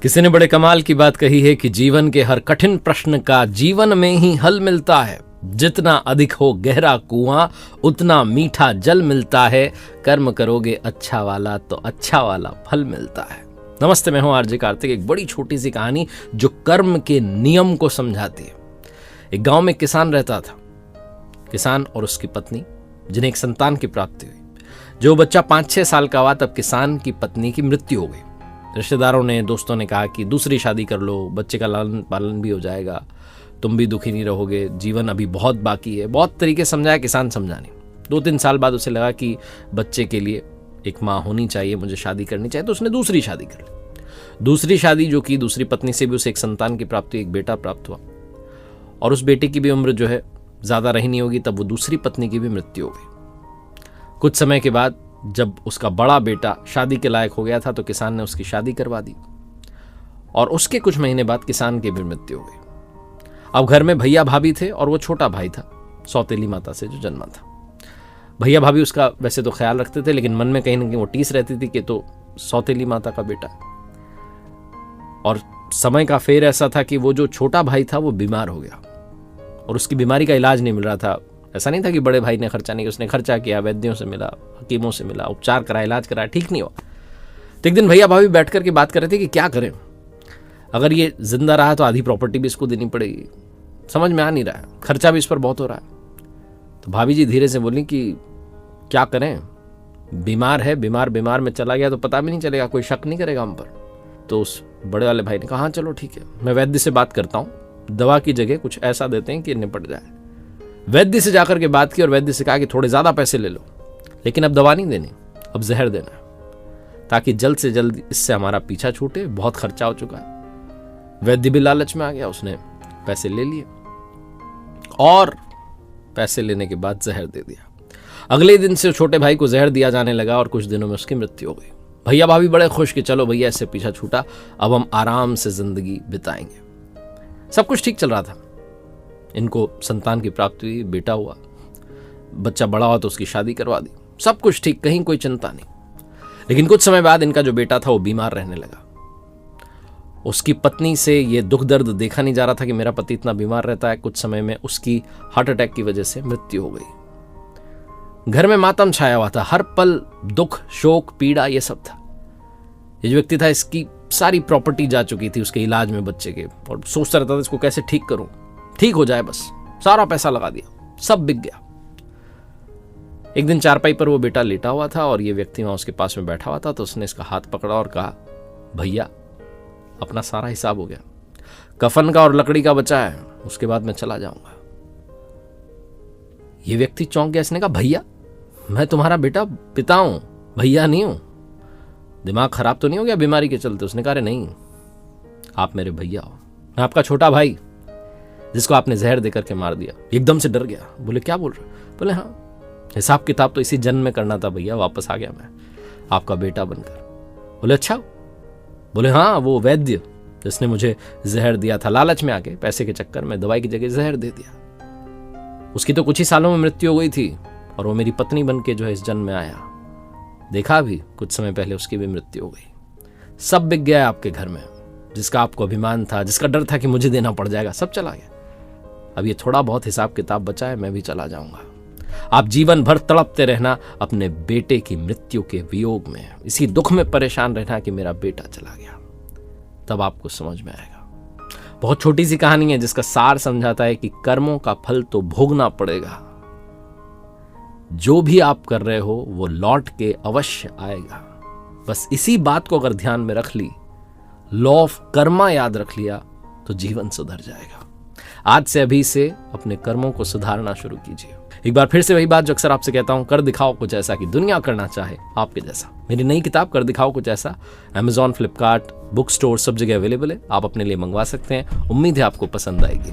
किसी ने बड़े कमाल की बात कही है कि जीवन के हर कठिन प्रश्न का जीवन में ही हल मिलता है। जितना अधिक हो गहरा कुआं उतना मीठा जल मिलता है। कर्म करोगे अच्छा वाला तो अच्छा वाला फल मिलता है। नमस्ते, मैं हूं आरजे कार्तिक। एक बड़ी छोटी सी कहानी जो कर्म के नियम को समझाती है। एक गांव में किसान रहता था। किसान और उसकी पत्नी, जिन्हें एक संतान की प्राप्ति हुई। जो बच्चा 5-6 साल का हुआ तब किसान की पत्नी की मृत्यु हो गई। रिश्तेदारों ने, दोस्तों ने कहा कि दूसरी शादी कर लो, बच्चे का लालन पालन भी हो जाएगा, तुम भी दुखी नहीं रहोगे, जीवन अभी बहुत बाकी है। बहुत तरीके समझाया, किसान समझा नहीं। 2-3 साल बाद उसे लगा कि बच्चे के लिए एक माँ होनी चाहिए, मुझे शादी करनी चाहिए, तो उसने दूसरी शादी कर ली। दूसरी शादी जो की, दूसरी पत्नी से भी उसे एक संतान की प्राप्ति, एक बेटा प्राप्त हुआ। और उस बेटे की भी उम्र जो है ज़्यादा रही नहीं होगी, तब वो दूसरी पत्नी की भी मृत्यु हो गई। कुछ समय के बाद जब उसका बड़ा बेटा शादी के लायक हो गया था तो किसान ने उसकी शादी करवा दी। और उसके कुछ महीने बाद किसान की भी मृत्यु हो गई। अब घर में भैया भाभी थे और वो छोटा भाई था, सौतेली माता से जो जन्मा था। भैया भाभी उसका वैसे तो ख्याल रखते थे, लेकिन मन में कहीं ना कहीं वो टीस रहती थी कि तो सौतेली माता का बेटा। और समय का फेर ऐसा था कि वो जो छोटा भाई था वो बीमार हो गया और उसकी बीमारी का इलाज नहीं मिल रहा था। ऐसा नहीं था कि बड़े भाई ने खर्चा नहीं किया, उसने खर्चा किया, वैद्यों से मिला, हकीमों से मिला, उपचार कराया, इलाज कराया, ठीक नहीं हुआ। तो एक दिन भैया भाभी बैठ कर के बात कर रहे थे कि क्या करें, अगर ये जिंदा रहा तो आधी प्रॉपर्टी भी इसको देनी पड़ेगी, समझ में आ नहीं रहा है, खर्चा भी इस पर बहुत हो रहा है। तो भाभी जी धीरे से बोली कि क्या करें, बीमार है, बीमार में चला गया तो पता भी नहीं चलेगा, कोई शक नहीं करेगा हम पर। तो उस बड़े वाले भाई ने कहा हाँ चलो ठीक है, मैं वैद्य से बात करता हूँ, दवा की जगह कुछ ऐसा देते हैं कि निपट जाए। वैद्य से जाकर के बात की और वैद्य से कहा कि थोड़े ज्यादा पैसे ले लो, लेकिन अब दवा नहीं देनी, अब जहर देना है, ताकि जल्द से जल्द इससे हमारा पीछा छूटे, बहुत खर्चा हो चुका है। वैद्य भी लालच में आ गया, उसने पैसे ले लिए और पैसे लेने के बाद जहर दे दिया। अगले दिन से छोटे भाई को जहर दिया जाने लगा और कुछ दिनों में उसकी मृत्यु हो गई। भैया भाभी बड़े खुश कि चलो भैया इससे पीछा छूटा, अब हम आराम से जिंदगी बिताएंगे। सब कुछ ठीक चल रहा था। इनको संतान की प्राप्ति हुई, बेटा हुआ, बच्चा बड़ा हुआ तो उसकी शादी करवा दी, सब कुछ ठीक, कहीं कोई चिंता नहीं। लेकिन कुछ समय बाद इनका जो बेटा था वो बीमार रहने लगा। उसकी पत्नी से ये दुख दर्द देखा नहीं जा रहा था कि मेरा पति इतना बीमार रहता है। कुछ समय में उसकी हार्ट अटैक की वजह से मृत्यु हो गई। घर में मातम छाया हुआ था, हर पल दुख, शोक, पीड़ा, ये सब था। ये जो व्यक्ति था, इसकी सारी प्रॉपर्टी जा चुकी थी उसके इलाज में बच्चे के, और सोचता रहता था इसको कैसे ठीक करूं, ठीक हो जाए, बस सारा पैसा लगा दिया, सब बिक गया। एक दिन चारपाई पर वो बेटा लेटा हुआ था और ये व्यक्ति वहां उसके पास में बैठा हुआ था। तो उसने इसका हाथ पकड़ा और कहा, भैया अपना सारा हिसाब हो गया, कफन का और लकड़ी का बचा है, उसके बाद मैं चला जाऊंगा। ये व्यक्ति चौंक गया। इसने कहा, भैया मैं तुम्हारा बेटा, पिता हूं, भैया नहीं हूं, दिमाग खराब तो नहीं हो गया बीमारी के चलते? उसने कहा, अरे नहीं, आप मेरे भैया हो, मैं आपका छोटा भाई जिसको आपने जहर देकर के मार दिया। एकदम से डर गया, बोले क्या बोल रहे हो? बोले हाँ, हिसाब किताब तो इसी जन्म में करना था भैया, वापस आ गया मैं आपका बेटा बनकर। बोले अच्छा? बोले हाँ, वो वैद्य जिसने मुझे जहर दिया था, लालच में आके पैसे के चक्कर में दवाई की जगह जहर दे दिया, उसकी तो कुछ ही सालों में मृत्यु हो गई थी और वो मेरी पत्नी बन के जो है इस जन्म में आया। देखा भी, कुछ समय पहले उसकी भी मृत्यु हो गई। सब बिक गया आपके घर में, जिसका आपको अभिमान था, जिसका डर था कि मुझे देना पड़ जाएगा, सब चला गया। अब ये थोड़ा बहुत हिसाब किताब बचा है, मैं भी चला जाऊंगा। आप जीवन भर तड़पते रहना अपने बेटे की मृत्यु के वियोग में, इसी दुख में परेशान रहना कि मेरा बेटा चला गया, तब आपको समझ में आएगा। बहुत छोटी सी कहानी है जिसका सार समझाता है कि कर्मों का फल तो भोगना पड़ेगा। जो भी आप कर रहे हो वो लौट के अवश्य आएगा। बस इसी बात को अगर ध्यान में रख ली, लॉ ऑफ कर्मा याद रख लिया, तो जीवन सुधर जाएगा। आज से, अभी से अपने कर्मों को सुधारना शुरू कीजिए। एक बार फिर से वही बात जो अक्सर आपसे कहता हूं, कर दिखाओ कुछ ऐसा कि दुनिया करना चाहे आपके जैसा। मेरी नई किताब कर दिखाओ कुछ ऐसा Amazon, फ्लिपकार्ट, बुक स्टोर, सब जगह अवेलेबल है। आप अपने लिए मंगवा सकते हैं। उम्मीद है आपको पसंद आएगी।